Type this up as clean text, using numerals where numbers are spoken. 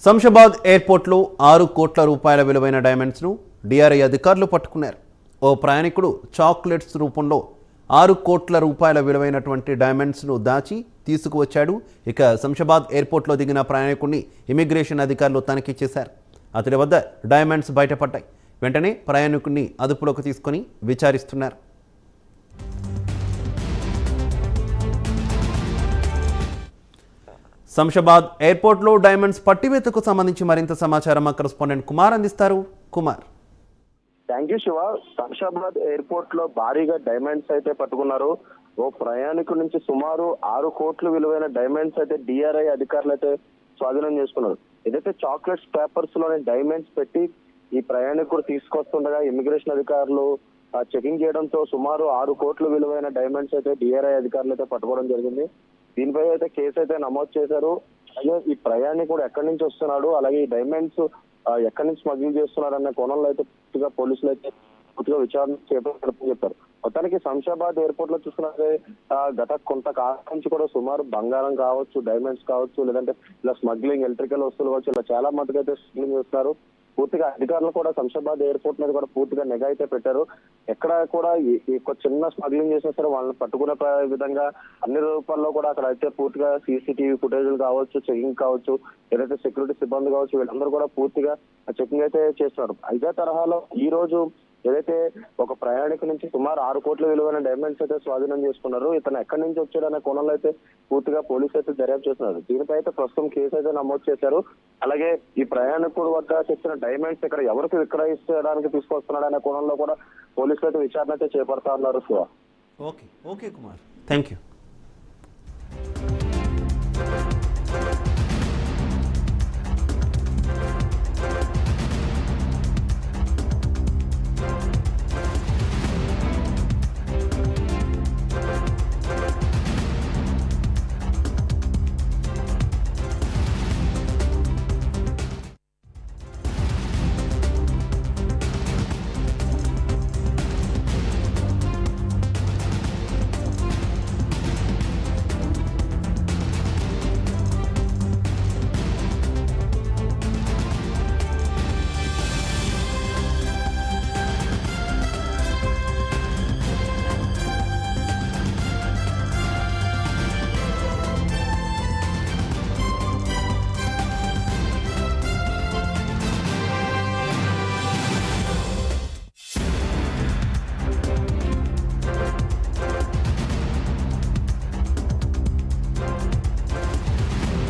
శంషాబాద్ ఎయిర్పోర్ట్లో 6 కోట్ల రూపాయల విలువైన డైమండ్స్ను డిఆర్ఐ అధికారులు పట్టుకున్నారు. ఓ ప్రయాణికుడు చాక్లెట్స్ రూపంలో 6 కోట్ల రూపాయల విలువైనటువంటి డైమండ్స్ను దాచి తీసుకువచ్చాడు. ఇక శంషాబాద్ ఎయిర్పోర్ట్లో దిగిన ప్రయాణికుడిని ఇమిగ్రేషన్ అధికారులు తనిఖీ చేశారు. అతడి వద్ద డైమండ్స్ బయటపడ్డాయి. వెంటనే ప్రయాణికుడిని అదుపులోకి తీసుకొని విచారిస్తున్నారు. శంషాబాద్ ఎయిర్పోర్ట్లో డైమండ్స్ పట్టివేతకు సంబంధించి మరింత సమాచారం మా కరెస్పాండెంట్ కుమార్ అందిస్తారు. Kumar. Thank you Shiva. Shamshabad airport లో భారీగా డైమండ్స్ అయితే పట్టుకున్నారు. ఓ ప్రయాణికుడి నుంచి సుమారు 6 కోట్ల విలువైన డైమండ్స్ అయితే డిఆర్ఐ అధికారులు అయితే స్వాధీనం చేసుకున్నారు. ఏదైతే చాక్లెట్స్ పేపర్స్ లోని డైమండ్స్ పెట్టి ఈ ప్రయాణికుడు తీసుకొస్తుండగా ఇమిగ్రేషన్ అధికారులు చెకింగ్ చేయడంతో సుమారు 6 కోట్ల విలువైన డైమండ్స్ అయితే డిఆర్ఐ అధికారులు అయితే పట్టుకోవడం జరిగింది. దీనిపై అయితే కేసు అయితే నమోదు చేశారు. అలాగే ఈ ప్రయాణికుడు ఎక్కడి నుంచి వస్తున్నాడు, అలాగే ఈ డైమండ్స్ ఎక్కడి నుంచి స్మగ్లింగ్ చేస్తున్నారు అనే కోణంలో అయితే పూర్తిగా పోలీసులు అయితే పూర్తిగా విచారణ చేపట్టారని చెప్పారు. మొత్తానికి శంషాబాద్ ఎయిర్పోర్ట్ లో చూసుకున్నట్లయితే గత కొంతకాలం నుంచి కూడా సుమారు బంగారం కావచ్చు, డైమండ్స్ కావచ్చు, లేదంటే ఇలా స్మగ్లింగ్, ఎలక్ట్రికల్ వస్తువులు కావచ్చు, ఇలా చాలా మందికి అయితే స్మగ్లింగ్ చేస్తున్నారు. పూర్తిగా అధికారులు కూడా శంషాబాద్ ఎయిర్పోర్ట్ మీద కూడా పూర్తిగా నిఘా అయితే పెట్టారు. ఎక్కడ కూడా చిన్న స్మగ్లింగ్ చేసినా సరే వాళ్ళని పట్టుకునే విధంగా అన్ని రూపాల్లో కూడా అక్కడ అయితే పూర్తిగా సీసీటీవీ ఫుటేజ్లు కావచ్చు, చెకింగ్ కావచ్చు, ఏదైతే సెక్యూరిటీ సిబ్బంది కావచ్చు, వీళ్ళందరూ కూడా పూర్తిగా చెకింగ్ అయితే చేస్తున్నారు. ఇదే తరహాలో ఈ రోజు ఏదైతే ఒక ప్రయాణికు నుంచి సుమారు 6 కోట్ల విలువైన డైమండ్స్ అయితే స్వాధీనం చేసుకున్నారు. ఇతను ఎక్కడి నుంచి వచ్చాడనే కోణంలో అయితే పూర్తిగా పోలీసులు అయితే దర్యాప్తు చేస్తున్నారు. దీనిపై అయితే ప్రస్తుతం కేసు అయితే నమోదు చేశారు. అలాగే ఈ ప్రయాణికుడు వద్ద తెచ్చిన డైమండ్స్ ఇక్కడ ఎవరికి విక్రయించడానికి తీసుకొస్తున్నాడు అనే కోణంలో కూడా పోలీసులు అయితే విచారణ అయితే చేపడతా ఉన్నారు. Okay Kumar, thank you.